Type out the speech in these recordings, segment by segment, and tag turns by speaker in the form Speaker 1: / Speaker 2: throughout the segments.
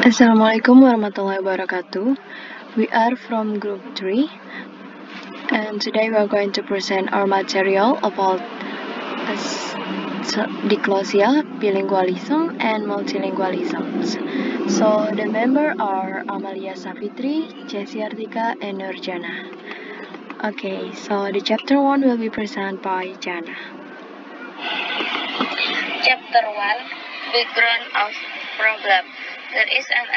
Speaker 1: Assalamualaikum warahmatullahi wabarakatuh. We are from group 3 and today we are going to present our material about diglossia, bilingualism and multilingualism. So the members are Amalia Safitri, Jessie Artika and Nurjana. Okay, so the chapter 1 will be presented by Jana.
Speaker 2: Chapter 1, Background of Problem. There is an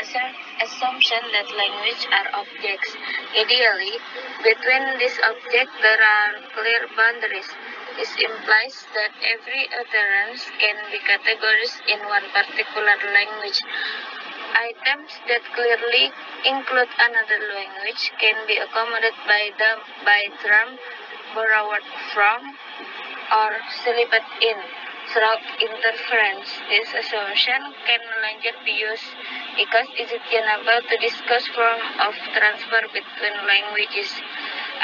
Speaker 2: assumption that language are objects. Ideally, between these objects there are clear boundaries. This implies that every utterance can be categorized in one particular language. Items that clearly include another language can be accommodated by term borrowed from or slipped in through interference. This assumption can no longer be used because it is unable to discuss form of transfer between languages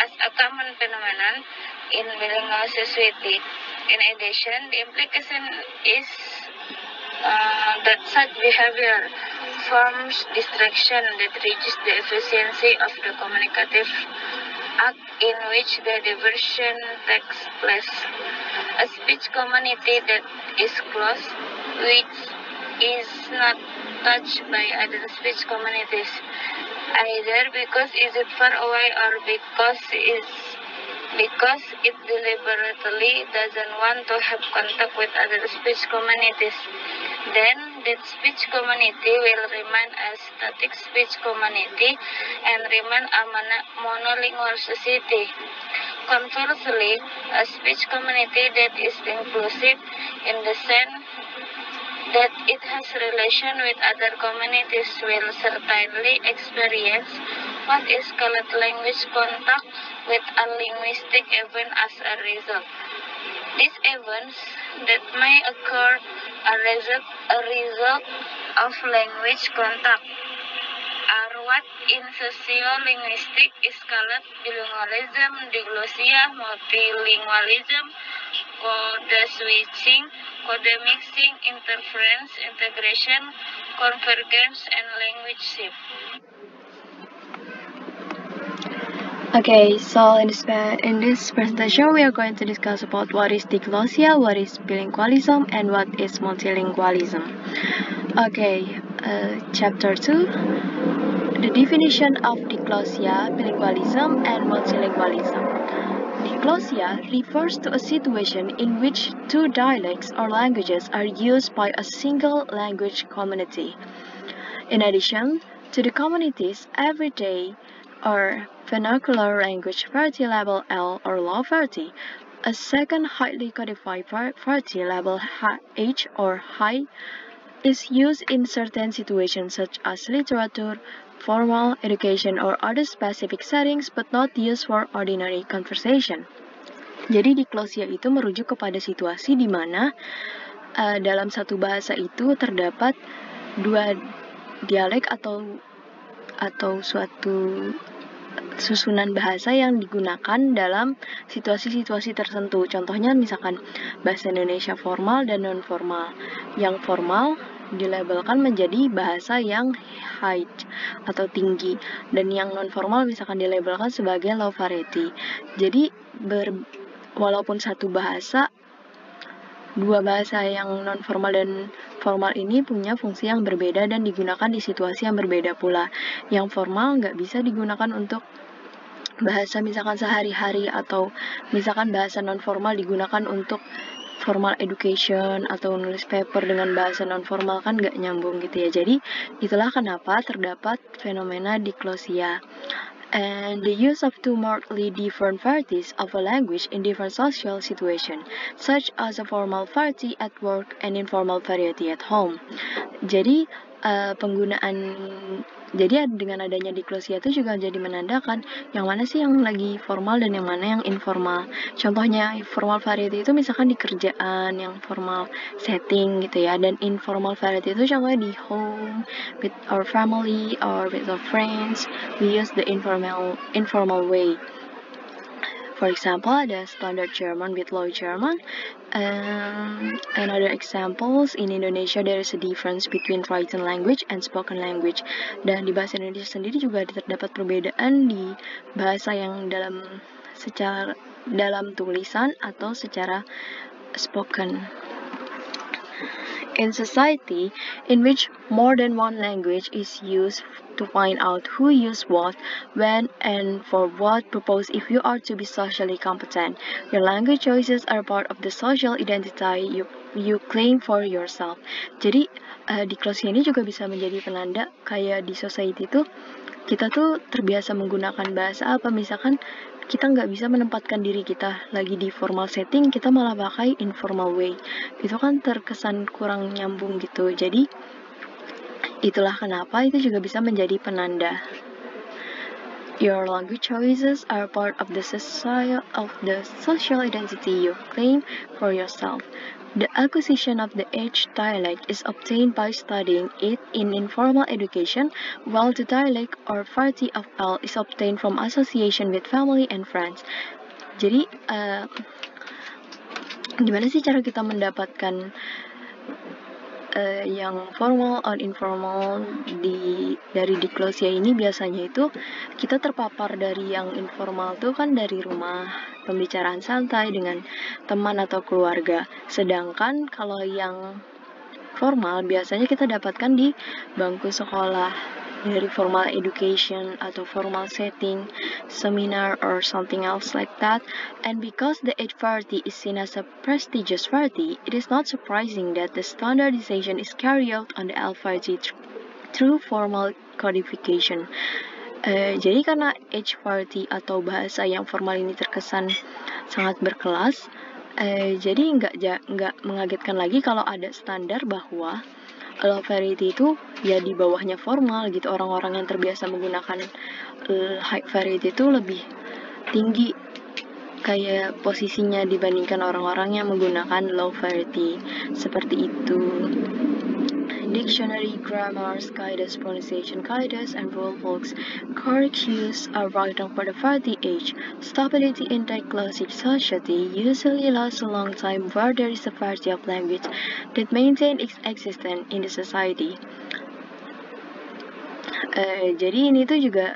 Speaker 2: as a common phenomenon in bilingual society. In addition, the implication is that such behavior forms distraction that reduces the efficiency of the communicative act in which the diversion takes place. A speech community that is close, which is not touched by other speech communities, either because it is far away or because it deliberately doesn't want to have contact with other speech communities, then that speech community will remain a static speech community and remain a monolingual society. Conversely, a speech community that is inclusive in the sense that it has relation with other communities will certainly experience what is called language contact with a linguistic event as a result. These events that may occur are a result of language contact are what in sociolinguistics is called bilingualism, diglossia, multilingualism, code switching, code mixing, interference, integration, convergence, and language shift.
Speaker 1: Okay, so in this presentation we are going to discuss about what is diglossia, what is bilingualism, and what is multilingualism. Okay, chapter 2, the definition of diglossia, bilingualism, and multilingualism. Diglossia refers to a situation in which two dialects or languages are used by a single language community. In addition to the community's everyday or vernacular language variety level L or low variety, a second highly codified variety level H or high is used in certain situations such as literature, formal education, or other specific settings but not used for ordinary conversation. Jadi diglossia itu merujuk kepada situasi di mana dalam satu bahasa itu terdapat dua dialek atau suatu susunan bahasa yang digunakan dalam situasi-situasi tertentu. Contohnya misalkan bahasa Indonesia formal dan non-formal. Yang formal dilabelkan menjadi bahasa yang high atau tinggi, dan yang non-formal misalkan dilabelkan sebagai low variety. Jadi walaupun satu bahasa, dua bahasa yang non-formal dan formal ini punya fungsi yang berbeda dan digunakan di situasi yang berbeda pula. Yang formal nggak bisa digunakan untuk bahasa misalkan sehari-hari, atau misalkan bahasa non-formal digunakan untuk formal education atau nulis paper dengan bahasa non-formal, kan nggak nyambung gitu ya. Jadi itulah kenapa terdapat fenomena diglossia. And the use of two markedly different varieties of a language in different social situations, such as a formal variety at work and informal variety at home. Jadi dengan adanya diglossia itu juga jadi menandakan yang mana sih yang lagi formal dan yang mana yang informal. Contohnya formal variety itu misalkan di kerjaan, yang formal setting gitu ya, dan informal variety itu contohnya di home, with our family or with our friends, we use the informal way. For example, ada Standard German with Low German. And other examples, in Indonesia there is a difference between written language and spoken language. Dan di bahasa Indonesia sendiri juga terdapat perbedaan di bahasa yang secara dalam tulisan atau secara spoken. In society in which more than one language is used to find out who use what, when, and for what purpose, if you are to be socially competent, your language choices are part of the social identity you claim for yourself. Jadi diklosia ini juga bisa menjadi penanda kayak di society tuh kita tuh terbiasa menggunakan bahasa apa, misalkan kita nggak bisa menempatkan diri kita lagi di formal setting, kita malah pakai informal way. Itu kan terkesan kurang nyambung gitu. Jadi itulah kenapa itu juga bisa menjadi penanda. Your language choices are part of the social identity you claim for yourself. The acquisition of the H dialect is obtained by studying it in informal education, while the dialect or variety of L is obtained from association with family and friends. Jadi, gimana sih cara kita mendapatkan yang formal or informal dari diklosia ini? Biasanya itu kita terpapar dari yang informal tuh kan dari rumah, pembicaraan santai dengan teman atau keluarga. Sedangkan kalau yang formal biasanya kita dapatkan di bangku sekolah, dari formal education atau formal setting, seminar or something else like that. And because the H variety is seen as a prestigious variety, it is not surprising that the standardization is carried out on the L variety through formal codification. Jadi karena H variety atau bahasa yang formal ini terkesan sangat berkelas, jadi nggak mengagetkan lagi kalau ada standar bahwa low variety itu ya di bawahnya formal gitu. Orang-orang yang terbiasa menggunakan high variety itu lebih tinggi kayak posisinya dibandingkan orang-orang yang menggunakan low variety. Seperti itu. Dictionary, grammars, guides, pronunciation guides, and rule books. Correct use are written for the variety H. Stability in diclosic society usually lasts a long time where there is a variety of language that maintain its existence in the society. Jadi ini tuh juga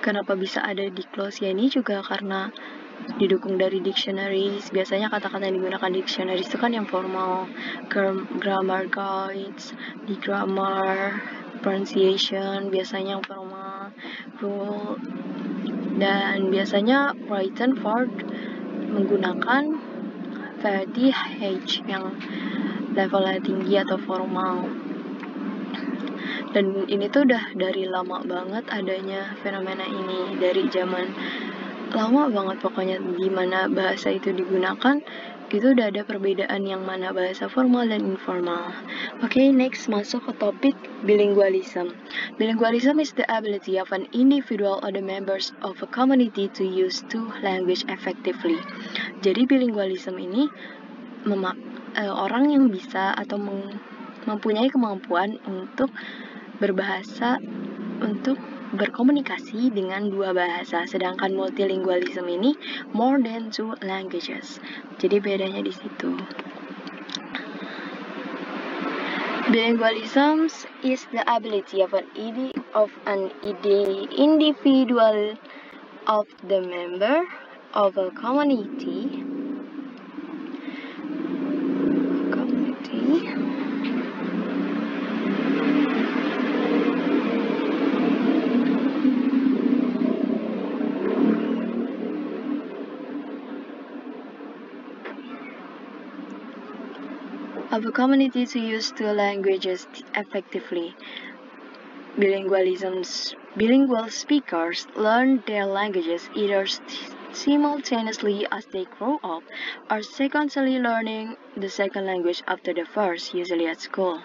Speaker 1: kenapa bisa ada diklosia ini juga karena didukung dari dictionaries. Biasanya kata-kata yang digunakan di dictionaries itu kan yang formal, grammar guides, di grammar, pronunciation biasanya yang formal, rule, dan biasanya written for menggunakan variety H yang levelnya tinggi atau formal. Dan ini tuh udah dari lama banget adanya fenomena ini, dari zaman lama banget pokoknya. Di mana bahasa itu digunakan itu udah ada perbedaan yang mana bahasa formal dan informal. Okay, next masuk ke topik bilingualism. Bilingualism is the ability of an individual or the members of a community to use two language effectively. Jadi bilingualism ini orang yang bisa atau mempunyai kemampuan untuk berbahasa, untuk berkomunikasi dengan dua bahasa. Sedangkan multilingualism ini more than two languages. Jadi bedanya di situ. Bilingualism is the ability of an individual of the member of a community to use two languages effectively. Bilingual speakers learn their languages either simultaneously as they grow up or sequentially learning the second language after the first, usually at school.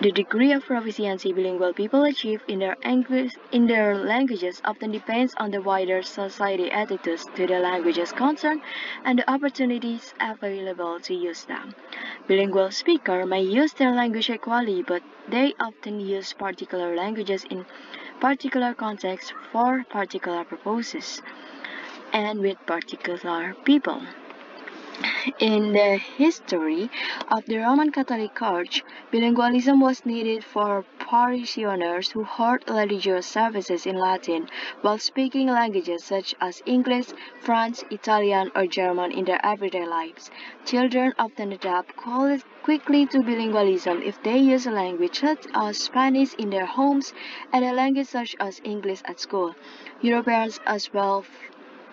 Speaker 1: The degree of proficiency bilingual people achieve in their languages often depends on the wider society attitudes to the languages concerned and the opportunities available to use them. Bilingual speakers may use their language equally, but they often use particular languages in particular context for particular purposes and with particular people. In the history of the Roman Catholic Church, bilingualism was needed for parishioners who held religious services in Latin while speaking languages such as English, French, Italian, or German in their everyday lives. Children often adapt quickly to bilingualism if they use a language such as Spanish in their homes and a language such as English at school. Europeans as well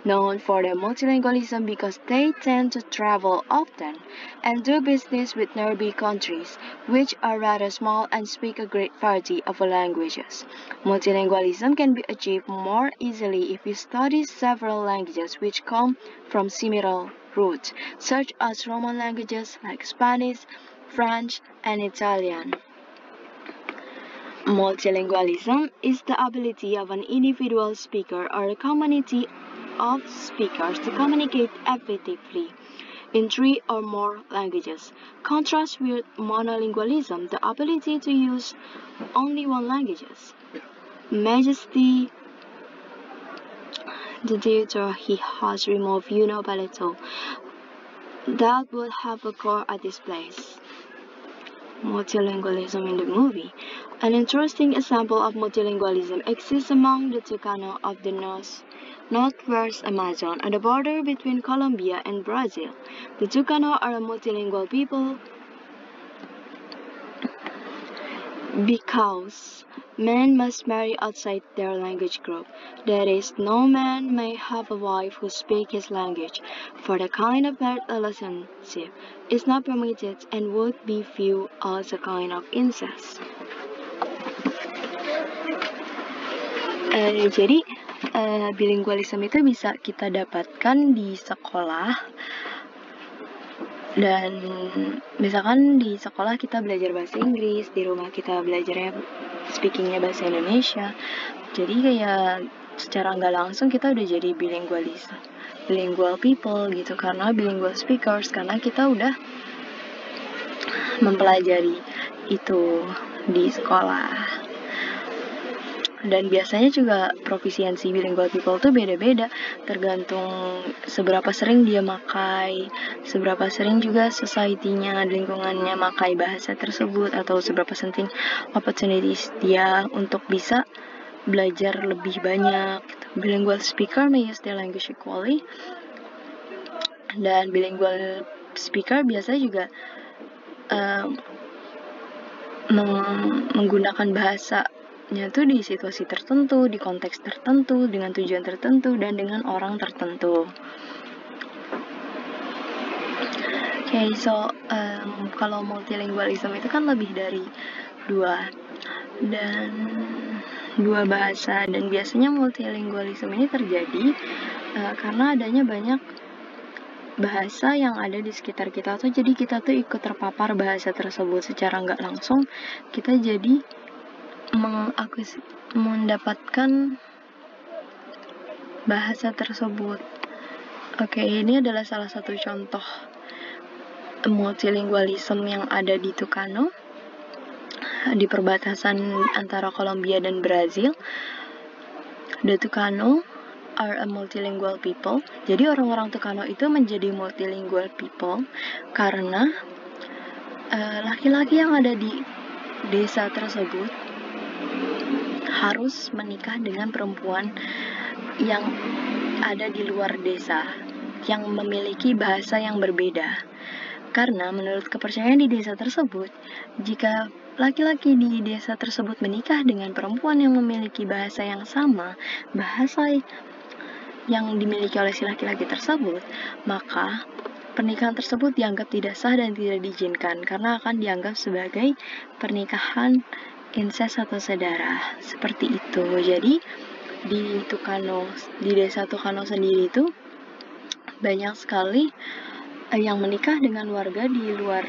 Speaker 1: known for their multilingualism because they tend to travel often and do business with nearby countries, which are rather small and speak a great variety of languages. Multilingualism can be achieved more easily if you study several languages which come from similar roots, such as Roman languages like Spanish, French, and Italian. Multilingualism is the ability of an individual speaker or a community of speakers to communicate effectively in 3 or more languages. Contrast with monolingualism, the ability to use only one language. Majesty, the dictator, he has removed Paleto. That would have occurred at this place. Multilingualism in the movie. An interesting example of multilingualism exists among the Tucano of the Northwest Amazon at the border between Colombia and Brazil. The Tucano are a multilingual people because men must marry outside their language group. That is, no man may have a wife who speaks his language, for the kind of married relationship is not permitted and would be viewed as a kind of incest. Jadi, bilingualisme itu bisa kita dapatkan di sekolah. Dan misalkan di sekolah kita belajar bahasa Inggris, di rumah kita belajarnya speakingnya bahasa Indonesia. Jadi kayak secara nggak langsung kita udah jadi bilingual people gitu, karena bilingual speakers, karena kita udah mempelajari itu di sekolah. Dan biasanya juga profisiensi bilingual people tuh beda-beda, tergantung seberapa sering dia makai, seberapa sering juga society-nya, lingkungannya makai bahasa tersebut, atau seberapa penting opportunities dia untuk bisa belajar lebih banyak. Bilingual speaker may use their language equally, dan bilingual speaker biasanya juga menggunakan bahasanya tuh di situasi tertentu, di konteks tertentu, dengan tujuan tertentu, dan dengan orang tertentu. Okay, so kalau multilingualism itu kan lebih dari dua bahasa, dan biasanya multilingualism ini terjadi karena adanya banyak bahasa yang ada di sekitar kita tuh, jadi kita tuh ikut terpapar bahasa tersebut secara nggak langsung, kita jadi mendapatkan bahasa tersebut. Oke, ini adalah salah satu contoh multilingualism yang ada di Tucano, di perbatasan antara Colombia dan Brazil. The Tucano are a multilingual people. Jadi orang-orang Tucano itu menjadi multilingual people karena laki-laki yang ada di desa tersebut harus menikah dengan perempuan yang ada di luar desa, yang memiliki bahasa yang berbeda. Karena menurut kepercayaan di desa tersebut, jika laki-laki di desa tersebut menikah dengan perempuan yang memiliki bahasa yang sama, bahasa yang dimiliki oleh si laki-laki tersebut, maka pernikahan tersebut dianggap tidak sah dan tidak diizinkan karena akan dianggap sebagai pernikahan incest atau saudara. Seperti itu. Jadi di desa Tucano sendiri itu banyak sekali yang menikah dengan warga di luar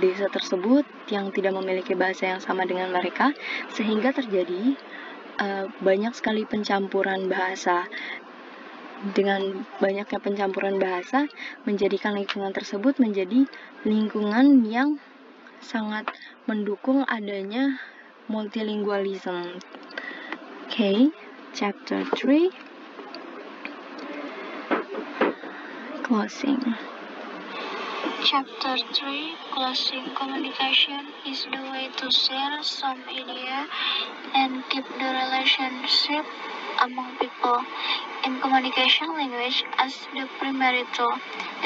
Speaker 1: desa tersebut yang tidak memiliki bahasa yang sama dengan mereka, sehingga terjadi banyak sekali pencampuran bahasa. Dengan banyaknya pencampuran bahasa menjadikan lingkungan tersebut menjadi lingkungan yang sangat mendukung adanya multilingualism. Okay, chapter 3, closing.
Speaker 2: Chapter 3, Closing. Communication is the way to share some idea and keep the relationship among people. In communication language as the primary tool,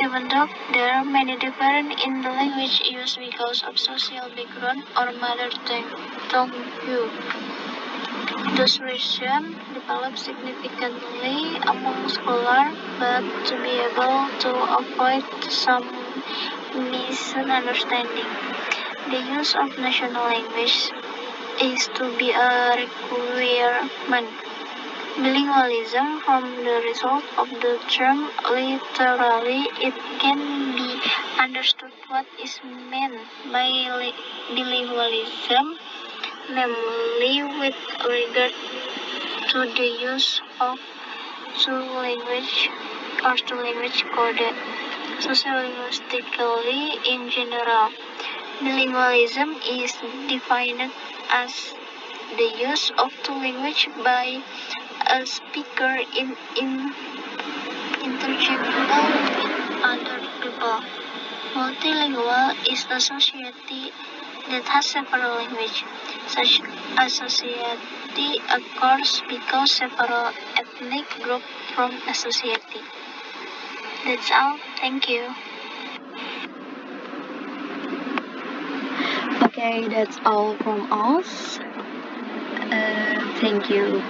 Speaker 2: even though there are many different in the language used because of social background or mother tongue view. Those regions develop significantly among scholars, but to be able to avoid some misunderstanding, the use of national language is to be a requirement. Bilingualism, from the result of the term literally, it can be understood what is meant by bilingualism, namely with regard to the use of two language coded sociolinguistically in general. Bilingualism is defined as the use of two languages by a speaker in interchangeable with other people. Multilingual is a society that has several languages. Such a society occurs because several ethnic groups form a society. That's all. Thank you.
Speaker 1: Okay, that's all from us. Thank you.